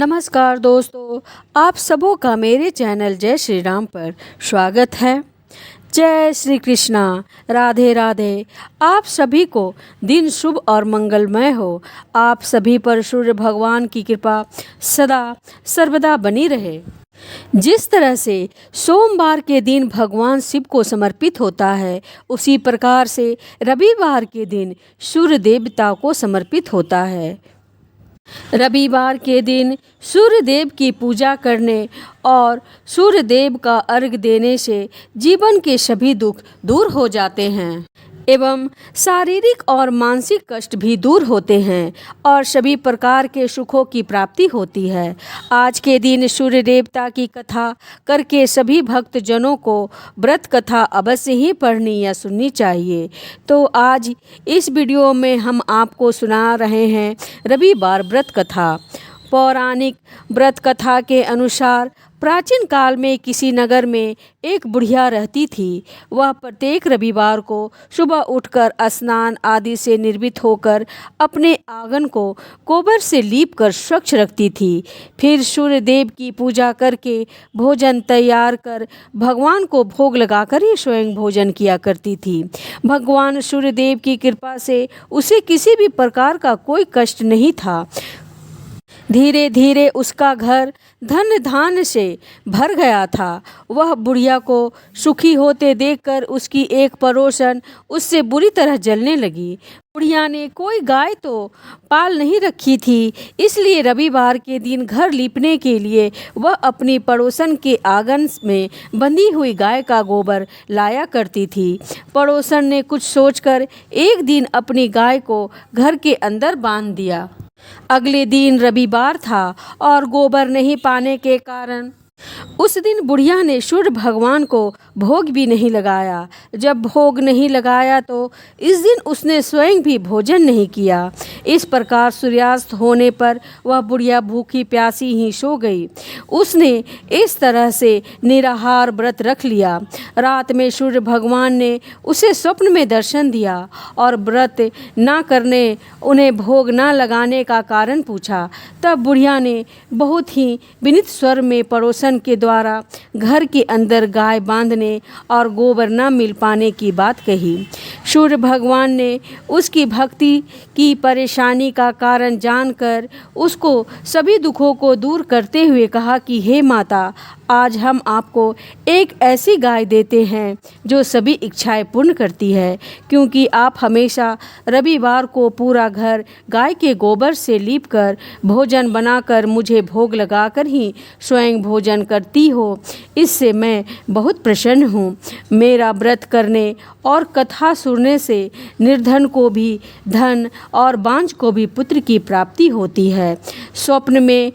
नमस्कार दोस्तों, आप सबों का मेरे चैनल जय श्री राम पर स्वागत है। जय श्री कृष्णा, राधे राधे। आप सभी को दिन शुभ और मंगलमय हो। आप सभी पर सूर्य भगवान की कृपा सदा सर्वदा बनी रहे। जिस तरह से सोमवार के दिन भगवान शिव को समर्पित होता है, उसी प्रकार से रविवार के दिन सूर्य देवता को समर्पित होता है। रविवार के दिन सूर्य देव की पूजा करने और सूर्य देव का अर्घ्य देने से जीवन के सभी दुख दूर हो जाते हैं एवं शारीरिक और मानसिक कष्ट भी दूर होते हैं और सभी प्रकार के सुखों की प्राप्ति होती है। आज के दिन सूर्य देवता की कथा करके सभी भक्त जनों को व्रत कथा अवश्य ही पढ़नी या सुननी चाहिए। तो आज इस वीडियो में हम आपको सुना रहे हैं रविवार व्रत कथा। पौराणिक व्रत कथा के अनुसार प्राचीन काल में किसी नगर में एक बुढ़िया रहती थी। वह प्रत्येक रविवार को सुबह उठकर स्नान आदि से निर्मित होकर अपने आंगन को गोबर से लीप कर स्वच्छ रखती थी। फिर सूर्य देव की पूजा करके भोजन तैयार कर भगवान को भोग लगाकर ही स्वयं भोजन किया करती थी। भगवान सूर्य देव की कृपा से उसे किसी भी प्रकार का कोई कष्ट नहीं था। धीरे धीरे उसका घर धन धान्य से भर गया था। वह बुढ़िया को सुखी होते देखकर उसकी एक पड़ोसन उससे बुरी तरह जलने लगी। बुढ़िया ने कोई गाय तो पाल नहीं रखी थी, इसलिए रविवार के दिन घर लीपने के लिए वह अपनी पड़ोसन के आंगन में बंधी हुई गाय का गोबर लाया करती थी। पड़ोसन ने कुछ सोचकर एक दिन अपनी गाय को घर के अंदर बांध दिया। अगले दिन रविवार था और गोबर नहीं पाने के कारण उस दिन बुढ़िया ने सूर्य भगवान को भोग भी नहीं लगाया। जब भोग नहीं लगाया तो इस दिन उसने स्वयं भी भोजन नहीं किया। इस प्रकार सूर्यास्त होने पर वह बुढ़िया भूखी प्यासी ही सो गई। उसने इस तरह से निराहार व्रत रख लिया। रात में सूर्य भगवान ने उसे स्वप्न में दर्शन दिया और व्रत ना करने, उन्हें भोग ना लगाने का कारण पूछा। तब बुढ़िया ने बहुत ही विनीत स्वर में पड़ोसन के द्वारा घर के अंदर गाय बांधने और गोबर न मिल पाने की बात कही। सूर्य भगवान ने उसकी भक्ति की परेशानी का कारण जानकर उसको सभी दुखों को दूर करते हुए कहा कि हे माता, आज हम आपको एक ऐसी गाय देते हैं जो सभी इच्छाएं पूर्ण करती है, क्योंकि आप हमेशा रविवार को पूरा घर गाय के गोबर से लीपकर भोजन बनाकर मुझे भोग लगाकर ही स्वयं भोजन करती हो। इससे मैं बहुत प्रसन्न हूँ। मेरा व्रत करने और कथा सुनने से निर्धन को भी धन और बांझ को भी पुत्र की प्राप्ति होती है। स्वप्न में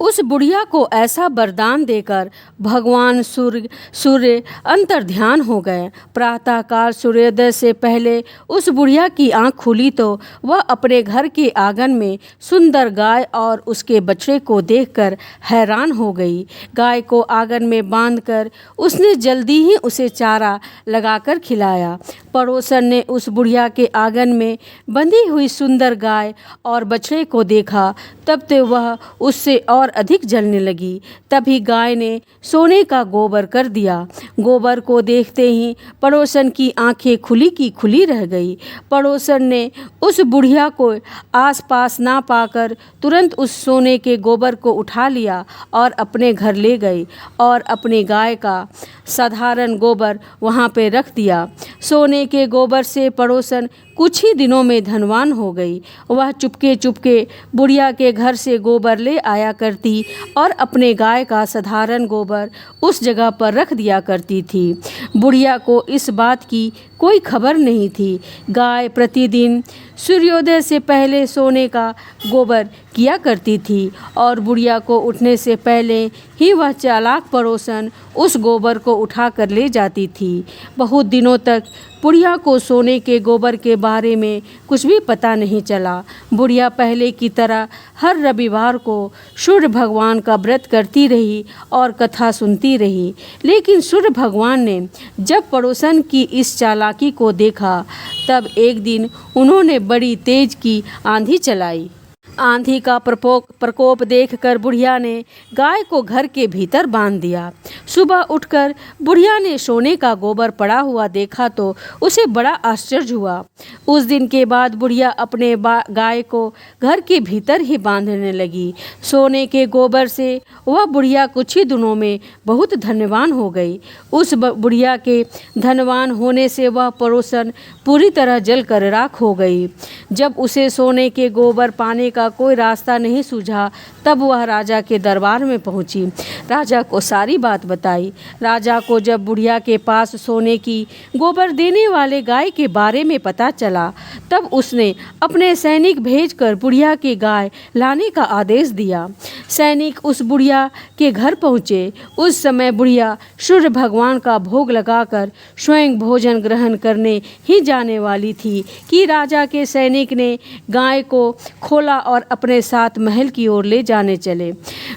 उस बुढ़िया को ऐसा वरदान देकर भगवान सूर्य अंतर्ध्यान हो गए। प्रातःकाल सूर्योदय से पहले उस बुढ़िया की आंख खुली तो वह अपने घर के आंगन में सुंदर गाय और उसके बछड़े को देखकर हैरान हो गई। गाय को आंगन में बांधकर उसने जल्दी ही उसे चारा लगाकर खिलाया। पड़ोसन ने उस बुढ़िया के आंगन में बंधी हुई सुंदर गाय और बछड़े को देखा, तब तो वह उससे और अधिक जलने लगी। तभी गाय ने सोने का गोबर कर दिया। गोबर को देखते ही पड़ोसन की आंखें खुली की खुली रह गई। पड़ोसन ने उस बुढ़िया को आसपास ना पाकर तुरंत उस सोने के गोबर को उठा लिया और अपने घर ले गई और अपनी गाय का साधारण गोबर वहाँ पे रख दिया। सोने के गोबर से पड़ोसन कुछ ही दिनों में धनवान हो गई। वह चुपके चुपके बुढ़िया के घर से गोबर ले आया करती और अपने गाय का साधारण गोबर उस जगह पर रख दिया करती थी। बुढ़िया को इस बात की कोई खबर नहीं थी। गाय प्रतिदिन सूर्योदय से पहले सोने का गोबर किया करती थी और बुढ़िया को उठने से पहले ही वह चालाक पड़ोसन उस गोबर को उठा कर ले जाती थी। बहुत दिनों तक बुढ़िया को सोने के गोबर के बारे में कुछ भी पता नहीं चला। बुढ़िया पहले की तरह हर रविवार को सूर्य भगवान का व्रत करती रही और कथा सुनती रही। लेकिन सूर्य भगवान ने जब पड़ोसन की इस चालाकी को देखा, तब एक दिन उन्होंने बड़ी तेज की आंधी चलाई। आंधी का प्रकोप देखकर बुढ़िया ने गाय को घर के भीतर बांध दिया। सुबह उठकर बुढ़िया ने सोने का गोबर पड़ा हुआ देखा तो उसे बड़ा आश्चर्य हुआ। उस दिन के बाद बुढ़िया अपने गाय को घर के भीतर ही बांधने लगी। सोने के गोबर से वह बुढ़िया कुछ ही दिनों में बहुत धनवान हो गई। उस बुढ़िया के धनवान होने से वह पड़ोसन पूरी तरह जलकर राख हो गई। जब उसे सोने के गोबर पाने का कोई रास्ता नहीं सूझा तब वह राजा के दरबार में पहुंची। राजा को सारी बात बताई। राजा को जब बुढ़िया के पास सोने की गोबर देने वाले गाय के बारे में पता चला तब उसने अपने सैनिक भेजकर बुढ़िया की गाय लाने का आदेश दिया। सैनिक उस बुढ़िया के घर पहुँचे। उस समय बुढ़िया सूर्य भगवान का भोग लगाकर स्वयं भोजन ग्रहण करने ही जाने वाली थी कि राजा के सैनिक ने गाय को खोला और अपने साथ महल की ओर ले जाने चले।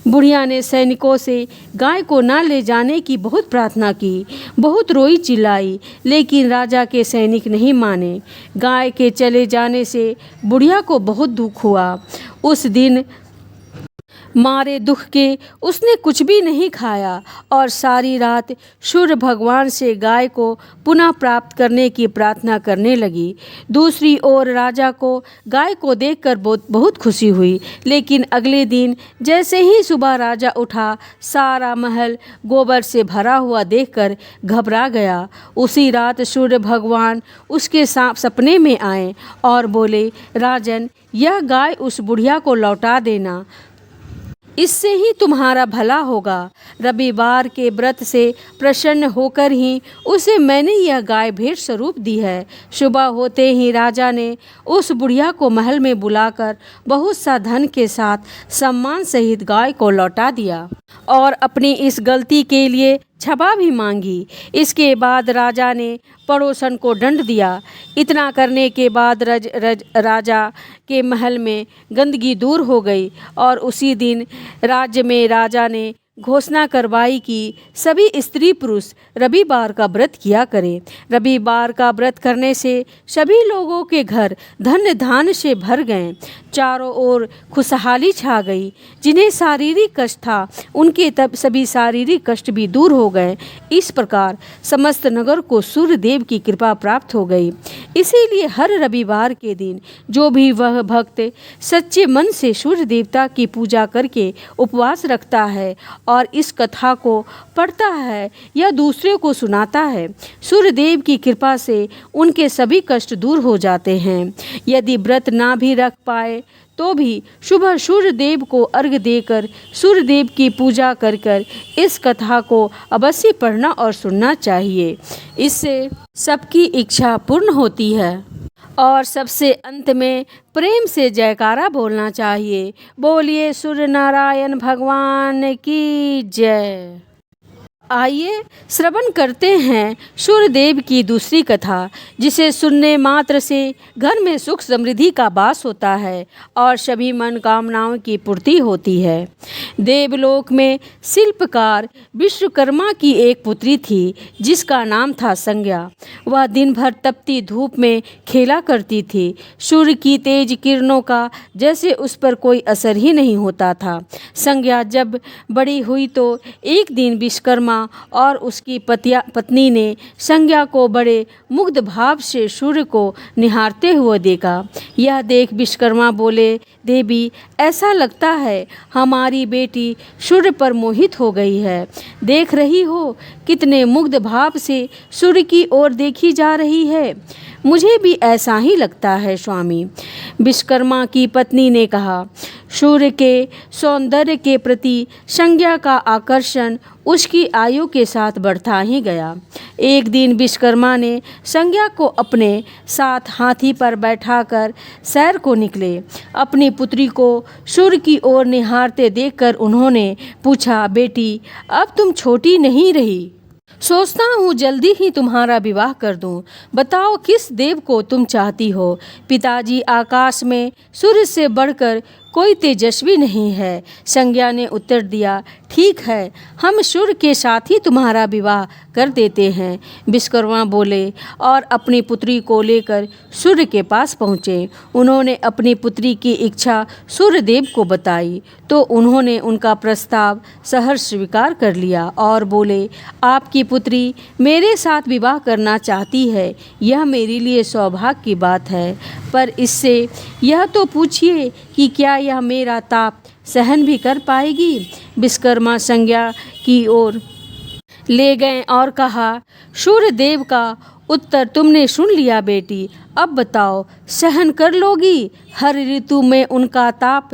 बुढ़िया ने सैनिकों से गाय को न ले जाने की बहुत प्रार्थना की, बहुत रोई चिल्लाई, लेकिन राजा के सैनिक नहीं माने। गाय के चले जाने से बुढ़िया को बहुत दुख हुआ। उस दिन मारे दुख के उसने कुछ भी नहीं खाया और सारी रात सूर्य भगवान से गाय को पुनः प्राप्त करने की प्रार्थना करने लगी। दूसरी ओर राजा को गाय को देखकर बहुत खुशी हुई, लेकिन अगले दिन जैसे ही सुबह राजा उठा सारा महल गोबर से भरा हुआ देखकर घबरा गया। उसी रात सूर्य भगवान उसके सपने में आए और बोले, राजन, यह गाय उस बुढ़िया को लौटा देना, इससे ही तुम्हारा भला होगा। रविवार के व्रत से प्रसन्न होकर ही उसे मैंने यह गाय भेंट स्वरूप दी है। सुबह होते ही राजा ने उस बुढ़िया को महल में बुलाकर बहुत सा धन के साथ सम्मान सहित गाय को लौटा दिया और अपनी इस गलती के लिए क्षमा भी मांगी। इसके बाद राजा ने पड़ोसन को दंड दिया। इतना करने के बाद राजा के महल में गंदगी दूर हो गई और उसी दिन राज्य में राजा ने घोषणा करवाई कि सभी स्त्री पुरुष रविवार का व्रत किया करें। रविवार का व्रत करने से सभी लोगों के घर धन धान्य से भर गए। चारों ओर खुशहाली छा गई। जिन्हें शारीरिक कष्ट था उनके तब सभी शारीरिक कष्ट भी दूर हो गए। इस प्रकार समस्त नगर को सूर्य देव की कृपा प्राप्त हो गई। इसीलिए हर रविवार के दिन जो भी वह भक्त सच्चे मन से सूर्य देवता की पूजा करके उपवास रखता है और इस कथा को पढ़ता है या दूसरे को सुनाता है, सूर्य देव की कृपा से उनके सभी कष्ट दूर हो जाते हैं। यदि व्रत ना भी रख पाए तो भी सुबह सूर्य देव को अर्घ्य देकर सूर्य देव की पूजा कर कर इस कथा को अवश्य पढ़ना और सुनना चाहिए। इससे सबकी इच्छा पूर्ण होती है। और सबसे अंत में प्रेम से जयकारा बोलना चाहिए। बोलिए सूर्य नारायण भगवान की जय। आइए श्रवण करते हैं सूर्यदेव की दूसरी कथा, जिसे सुनने मात्र से घर में सुख समृद्धि का वास होता है और सभी मनोकामनाओं की पूर्ति होती है। देवलोक में शिल्पकार विश्वकर्मा की एक पुत्री थी जिसका नाम था संज्ञा। वह दिन भर तपती धूप में खेला करती थी। सूर्य की तेज किरणों का जैसे उस पर कोई असर ही नहीं होता था। संज्ञा जब बड़ी हुई तो एक दिन विश्वकर्मा और उसकी पत्नी ने संज्ञा को बड़े मुग्ध भाव से सूर्य को निहारते हुए देखा। यह देख विश्वकर्मा बोले, देवी, ऐसा लगता है हमारी बेटी सूर्य पर मोहित हो गई है। देख रही हो कितने मुग्ध भाव से सूर्य की ओर देखी जा रही है। मुझे भी ऐसा ही लगता है स्वामी। विश्वकर्मा की पत्नी ने कहा। सूर्य के सौंदर्य के प्रति संज्ञा का आकर्षण उसकी आयु के साथ बढ़ता ही गया। एक दिन विश्वकर्मा ने संज्ञा को अपने साथ हाथी पर बैठाकर सैर को निकले। अपनी पुत्री को सूर्य की ओर निहारते देखकर उन्होंने पूछा, बेटी, अब तुम छोटी नहीं रही। सोचता हूँ जल्दी ही तुम्हारा विवाह कर दूँ। बताओ किस देव को तुम चाहती हो। पिताजी आकाश में सूर्य से बढ़कर कोई तेजस्वी नहीं है। संज्ञा ने उत्तर दिया, ठीक है, हम सूर्य के साथ ही तुम्हारा विवाह कर देते हैं। विश्वकर्मा बोले और अपनी पुत्री को लेकर सूर्य के पास पहुँचे। उन्होंने अपनी पुत्री की इच्छा सूर्यदेव को बताई तो उन्होंने उनका प्रस्ताव सहर्ष स्वीकार कर लिया और बोले, आपकी पुत्री मेरे साथ विवाह करना चाहती है, यह मेरे लिए सौभाग्य की बात है, पर इससे यह तो पूछिए कि क्या यह मेरा ताप सहन भी कर पाएगी। विश्वकर्मा संज्ञा की ओर ले गए और कहा, सूर्यदेव का उत्तर तुमने सुन लिया बेटी, अब बताओ सहन कर लोगी हर ऋतु में उनका ताप।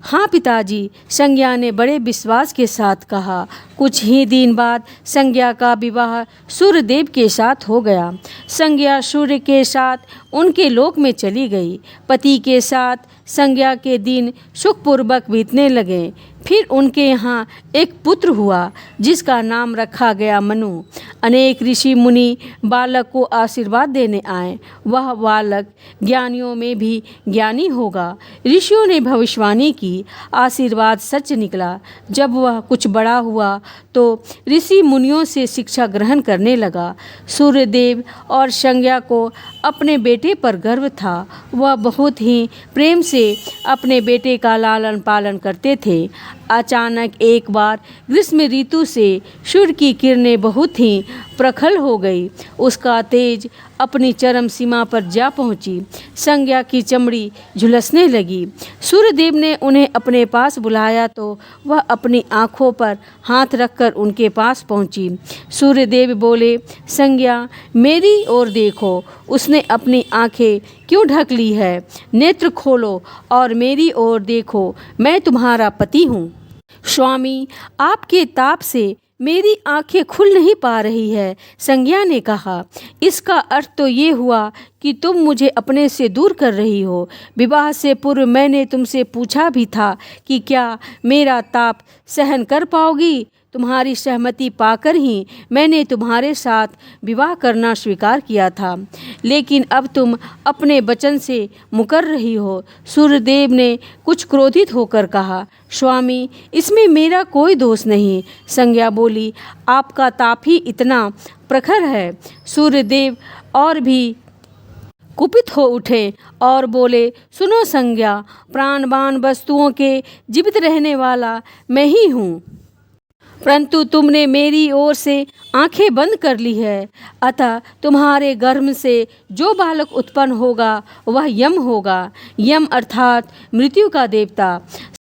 हाँ पिताजी, संज्ञा ने बड़े विश्वास के साथ कहा। कुछ ही दिन बाद संज्ञा का विवाह सूर्यदेव के साथ हो गया। संज्ञा सूर्य के साथ उनके लोक में चली गई। पति के साथ संज्ञा के दिन सुखपूर्वक बीतने लगे। फिर उनके यहाँ एक पुत्र हुआ जिसका नाम रखा गया मनु। अनेक ऋषि मुनि बालक को आशीर्वाद देने आए। वह बालक ज्ञानियों में भी ज्ञानी होगा। ऋषियों ने भविष्यवाणी की, आशीर्वाद सच निकला। जब वह कुछ बड़ा हुआ तो ऋषि मुनियों से शिक्षा ग्रहण करने लगा। सूर्यदेव और संज्ञा को अपने बेटे पर गर्व था। वह बहुत ही प्रेम से अपने बेटे का लालन पालन करते थे। अचानक एक बार ग्रीष्म ऋतु से सूर्य की किरणें बहुत ही प्रखर हो गई। उसका तेज अपनी चरम सीमा पर जा पहुंची। संज्ञा की चमड़ी झुलसने लगी। सूर्यदेव ने उन्हें अपने पास बुलाया तो वह अपनी आँखों पर हाथ रखकर उनके पास पहुंची। सूर्यदेव बोले, संज्ञा मेरी ओर देखो। उसने अपनी आँखें क्यों ढक ली है? नेत्र खोलो और मेरी ओर देखो, मैं तुम्हारा पति हूँ। स्वामी, आपके ताप से मेरी आंखें खुल नहीं पा रही है। संज्ञा ने कहा, इसका अर्थ तो ये हुआ कि तुम मुझे अपने से दूर कर रही हो। विवाह से पूर्व मैंने तुमसे पूछा भी था कि क्या मेरा ताप सहन कर पाओगी। तुम्हारी सहमति पाकर ही मैंने तुम्हारे साथ विवाह करना स्वीकार किया था, लेकिन अब तुम अपने वचन से मुकर रही हो। सूर्यदेव ने कुछ क्रोधित होकर कहा, स्वामी, इसमें मेरा कोई दोष नहीं। संज्ञा बोली, आपका ताप ही इतना प्रखर है। सूर्यदेव और भी कुपित हो उठे और बोले, सुनो संज्ञा, प्राणवान वस्तुओं के जीवित रहने वाला मैं ही हूँ, परंतु तुमने मेरी ओर से आंखें बंद कर ली है। अतः तुम्हारे गर्भ से जो बालक उत्पन्न होगा वह यम होगा। यम अर्थात मृत्यु का देवता।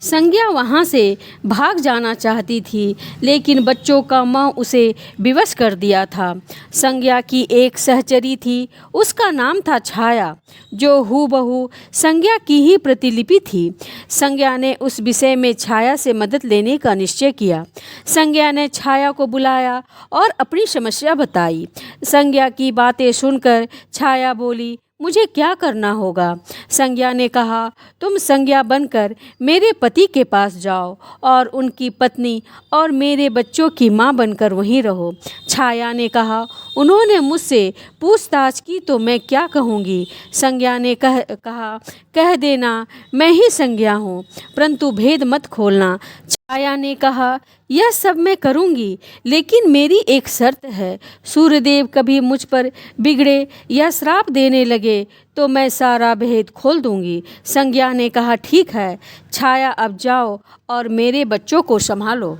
संज्ञा वहाँ से भाग जाना चाहती थी, लेकिन बच्चों का मोह उसे विवश कर दिया था। संज्ञा की एक सहचरी थी, उसका नाम था छाया, जो हूबहू संज्ञा की ही प्रतिलिपि थी। संज्ञा ने उस विषय में छाया से मदद लेने का निश्चय किया। संज्ञा ने छाया को बुलाया और अपनी समस्या बताई। संज्ञा की बातें सुनकर छाया बोली, मुझे क्या करना होगा? संज्ञा ने कहा, तुम संज्ञा बनकर मेरे पति के पास जाओ और उनकी पत्नी और मेरे बच्चों की माँ बनकर वहीं रहो। छाया ने कहा, उन्होंने मुझसे पूछताछ की तो मैं क्या कहूँगी? संज्ञा ने कहा, कह देना मैं ही संज्ञा हूँ, परंतु भेद मत खोलना। छाया ने कहा, यह सब मैं करूँगी, लेकिन मेरी एक शर्त है। सूर्यदेव कभी मुझ पर बिगड़े या श्राप देने लगे तो मैं सारा भेद खोल दूँगी। संज्ञा ने कहा, ठीक है छाया, अब जाओ और मेरे बच्चों को संभालो।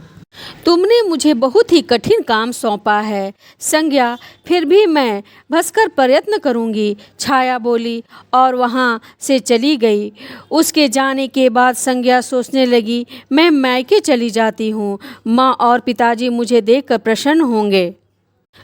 तुमने मुझे बहुत ही कठिन काम सौंपा है संज्ञा, फिर भी मैं भसकर प्रयत्न करूंगी। छाया बोली और वहां से चली गई। उसके जाने के बाद संज्ञा सोचने लगी, मैं मायके चली जाती हूँ, माँ और पिताजी मुझे देखकर प्रसन्न होंगे,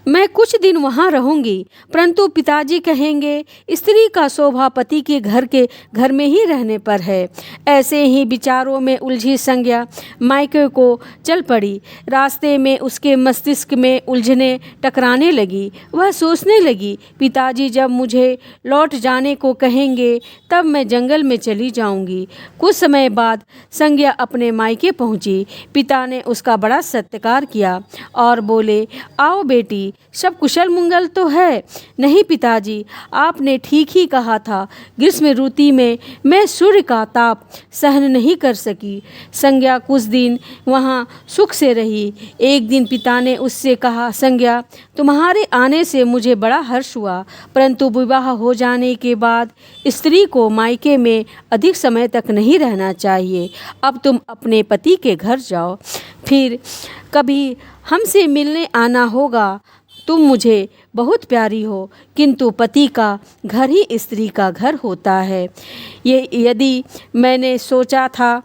मैं कुछ दिन वहाँ रहूंगी, परंतु पिताजी कहेंगे स्त्री का शोभा पति के घर में ही रहने पर है। ऐसे ही विचारों में उलझी संज्ञा मायके को चल पड़ी। रास्ते में उसके मस्तिष्क में उलझने टकराने लगी। वह सोचने लगी, पिताजी जब मुझे लौट जाने को कहेंगे तब मैं जंगल में चली जाऊंगी। कुछ समय बाद संज्ञा अपने मायके पहुंची। पिता ने उसका बड़ा सत्कार किया और बोले, आओ बेटी, बोली, सब कुशल मंगल तो है? नहीं पिताजी, आपने ठीक ही कहा था। ग्रीष्म ऋतु में मैं सूर्य का ताप सहन नहीं कर सकी। संज्ञा कुछ दिन वहाँ सुख से रही। एक दिन पिता ने उससे कहा, संज्ञा, तुम्हारे आने से मुझे बड़ा हर्ष हुआ, परंतु विवाह हो जाने के बाद स्त्री को मायके में अधिक समय तक नहीं रहना चाहिए। अब तुम अपने पति के घर जाओ, फिर कभी हमसे मिलने आना होगा। तुम मुझे बहुत प्यारी हो, किंतु पति का घर ही स्त्री का घर होता है। ये यदि मैंने सोचा था,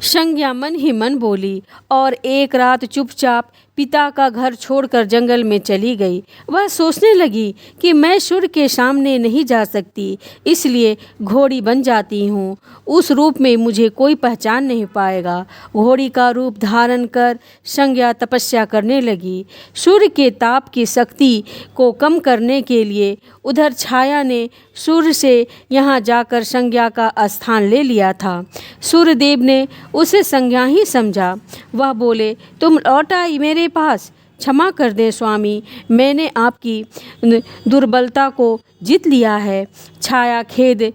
संज्ञा मन ही मन बोली और एक रात चुपचाप पिता का घर छोड़कर जंगल में चली गई। वह सोचने लगी कि मैं सूर्य के सामने नहीं जा सकती, इसलिए घोड़ी बन जाती हूँ। उस रूप में मुझे कोई पहचान नहीं पाएगा। घोड़ी का रूप धारण कर संज्ञा तपस्या करने लगी। सूर्य के ताप की शक्ति को कम करने के लिए उधर छाया ने सूर्य से यहाँ जाकर संज्ञा का स्थान ले लिया था। सूर्यदेव ने उसे संज्ञा ही समझा। वह बोले, तुम लौट आई मेरे पास। क्षमा कर दें स्वामी, मैंने आपकी दुर्बलता को जीत लिया है। छाया खेद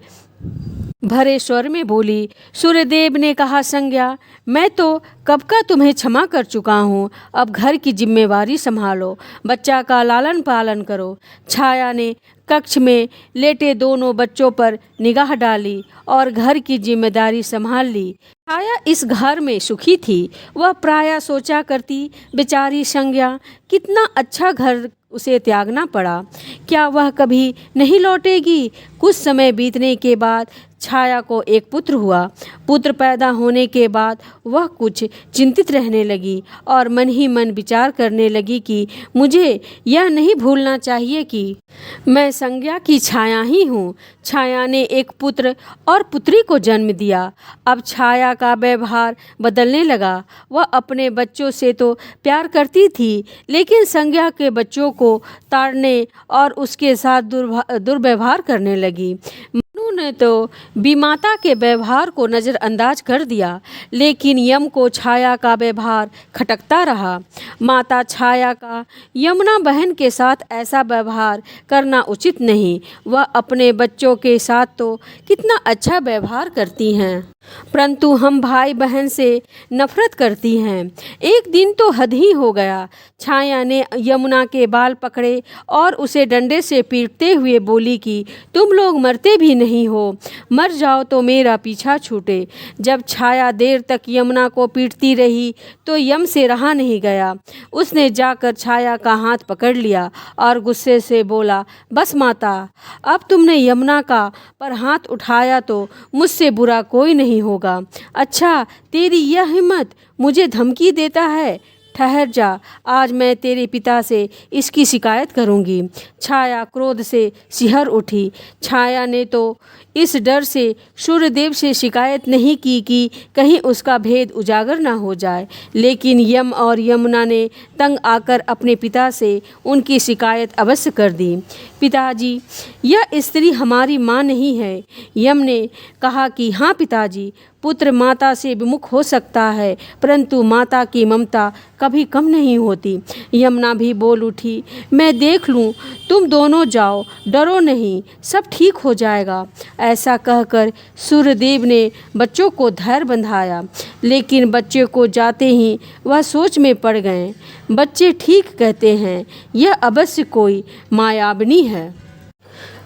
भरे स्वर में बोली। सूर्यदेव ने कहा, संज्ञा, मैं तो कब का तुम्हें क्षमा कर चुका हूँ। अब घर की जिम्मेवारी संभालो, बच्चा का लालन पालन करो। छाया ने कक्ष में लेटे दोनों बच्चों पर निगाह डाली और घर की जिम्मेदारी संभाल ली। छाया इस घर में सुखी थी। वह प्रायः सोचा करती, बेचारी संज्ञा, कितना अच्छा घर उसे त्यागना पड़ा। क्या वह कभी नहीं लौटेगी? कुछ समय बीतने के बाद छाया को एक पुत्र हुआ। पुत्र पैदा होने के बाद वह कुछ चिंतित रहने लगी और मन ही मन विचार करने लगी कि मुझे यह नहीं भूलना चाहिए कि मैं संज्ञा की छाया ही हूँ। छाया ने एक पुत्र और पुत्री को जन्म दिया। अब छाया का व्यवहार बदलने लगा। वह अपने बच्चों से तो प्यार करती थी, लेकिन संज्ञा के बच्चों को ताड़ने और उसके साथ दुर्व्यवहार करने लगी। मनु ने तो विमाता के व्यवहार को नज़रअंदाज कर दिया, लेकिन यम को छाया का व्यवहार खटकता रहा। माता छाया का यमुना बहन के साथ ऐसा व्यवहार करना उचित नहीं। वह अपने बच्चों के साथ तो कितना अच्छा व्यवहार करती हैं, परंतु हम भाई बहन से नफरत करती हैं। एक दिन तो हद ही हो गया। छाया ने यमुना के बाल पकड़े और उसे डंडे से पीटते हुए बोली कि तुम लोग मरते भी नहीं हो, मर जाओ तो मेरा पीछा छूटे। जब छाया देर तक यमुना को पीटती रही तो यम से रहा नहीं गया। उसने जाकर छाया का हाथ पकड़ लिया और गुस्से से बोला, बस माता, अब तुमने यमुना का पर हाथ उठाया तो मुझसे बुरा कोई नहीं होगा। अच्छा, तेरी यह हिम्मत मुझे धमकी देता है? ठहर जा, आज मैं तेरे पिता से इसकी शिकायत करूंगी। छाया क्रोध से सिहर उठी। छाया ने तो इस डर से सूर्यदेव से शिकायत नहीं की कि कहीं उसका भेद उजागर ना हो जाए, लेकिन यम और यमुना ने तंग आकर अपने पिता से उनकी शिकायत अवश्य कर दी। पिताजी, यह स्त्री हमारी माँ नहीं है। यम ने कहा कि हाँ पिताजी, पुत्र माता से विमुख हो सकता है, परंतु माता की ममता कभी कम नहीं होती। यमुना भी बोल उठी, मैं देख लूँ, तुम दोनों जाओ, डरो नहीं, सब ठीक हो जाएगा। ऐसा कहकर सूर्यदेव ने बच्चों को धैर्य बंधाया, लेकिन बच्चे को जाते ही वह सोच में पड़ गए। बच्चे ठीक कहते हैं, यह अवश्य कोई मायाविनी है।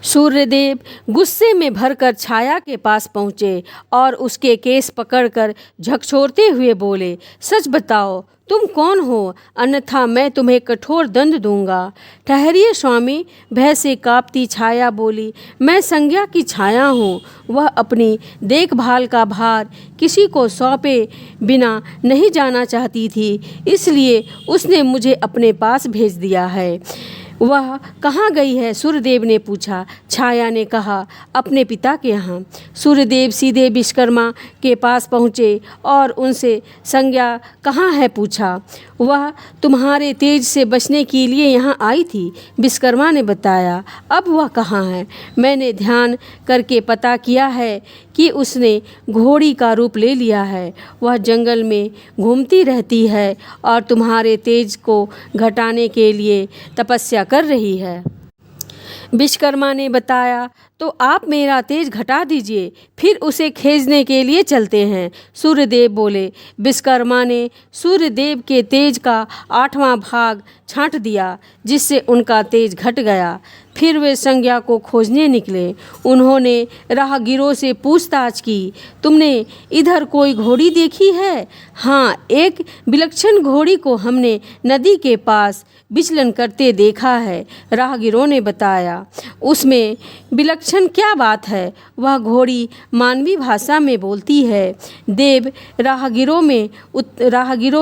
सूर्यदेव गुस्से में भरकर छाया के पास पहुँचे और उसके केस पकड़कर झकझोरते हुए बोले, सच बताओ, तुम कौन हो? अन्यथा मैं तुम्हें कठोर दंड दूंगा। ठहरिए स्वामी, भय से कांपती छाया बोली, मैं संज्ञा की छाया हूँ। वह अपनी देखभाल का भार किसी को सौंपे बिना नहीं जाना चाहती थी, इसलिए उसने मुझे अपने पास भेज दिया है। वह कहाँ गई है? सूर्यदेव ने पूछा। छाया ने कहा, अपने पिता के यहाँ। सूर्यदेव सीधे विश्वकर्मा के पास पहुँचे और उनसे संज्ञा कहाँ है पूछा। वह तुम्हारे तेज से बचने के लिए यहाँ आई थी, विश्वकर्मा ने बताया। अब वह कहाँ है? मैंने ध्यान करके पता किया है कि उसने घोड़ी का रूप ले लिया है। वह जंगल में घूमती रहती है और तुम्हारे तेज को घटाने के लिए तपस्या कर रही है। विश्वकर्मा ने बताया, तो आप मेरा तेज घटा दीजिए, फिर उसे खींचने के लिए चलते हैं। सूर्यदेव बोले। विश्वकर्मा ने सूर्यदेव के तेज का 8वां भाग छांट दिया, जिससे उनका तेज घट गया। फिर वे संज्ञा को खोजने निकले। उन्होंने राहगीरों से पूछताछ की, तुमने इधर कोई घोड़ी देखी है? हाँ, एक विलक्षण घोड़ी को हमने नदी के पास विचलन करते देखा है, राहगीरों ने बताया। उसमें विलक्षण क्या बात है? वह घोड़ी मानवी भाषा में बोलती है। राहगीरों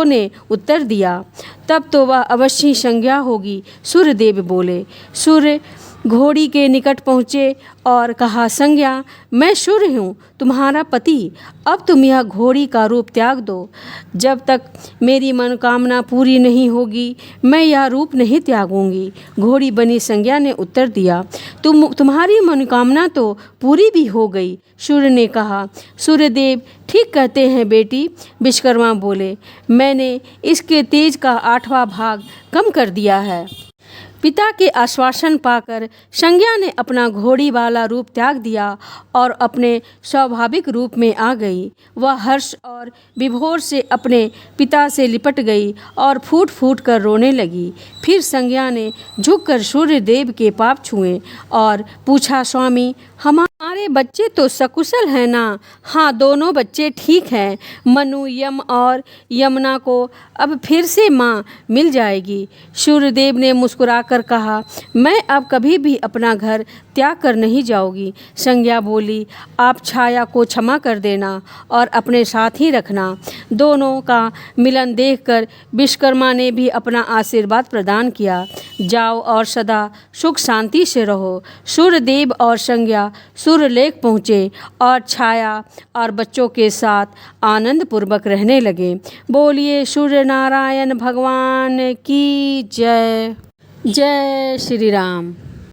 ने उत्तर दिया। तब तो वह अवश्य संज्ञा होगी, सूर्यदेव बोले। सूर्य घोड़ी के निकट पहुँचे और कहा, संज्ञा, मैं सूर्य हूँ, तुम्हारा पति। अब तुम यह घोड़ी का रूप त्याग दो। जब तक मेरी मनोकामना पूरी नहीं होगी, मैं यह रूप नहीं त्यागूंगी। घोड़ी बनी संज्ञा ने उत्तर दिया। तुम्हारी मनोकामना तो पूरी भी हो गई, सूर्य ने कहा। सूर्यदेव ठीक कहते हैं बेटी, विश्वकर्मा बोले। मैंने इसके तेज का 8वां भाग कम कर दिया है। पिता के आश्वासन पाकर संज्ञा ने अपना घोड़ी वाला रूप त्याग दिया और अपने स्वाभाविक रूप में आ गई। वह हर्ष और विभोर से अपने पिता से लिपट गई और फूट फूट कर रोने लगी। फिर संज्ञा ने झुककर सूर्यदेव के पाँव छुए और पूछा, स्वामी, हमारे बच्चे तो सकुशल हैं ना? हाँ, दोनों बच्चे ठीक हैं। मनु, यम और यमुना को अब फिर से माँ मिल जाएगी। सूर्यदेव ने मुस्कुराकर कहा, मैं अब कभी भी अपना घर त्याग कर नहीं जाऊंगी। संज्ञा बोली, आप छाया को क्षमा कर देना और अपने साथ ही रखना। दोनों का मिलन देखकर विश्वकर्मा ने भी अपना आशीर्वाद प्रदान किया। जाओ और सदा सुख शांति से रहो। सूर्यदेव और संज्ञा सूर्यलेख पहुँचे और छाया और बच्चों के साथ आनंद पूर्वक रहने लगे। बोलिए सूर्य नारायण भगवान की जय। जय श्री राम।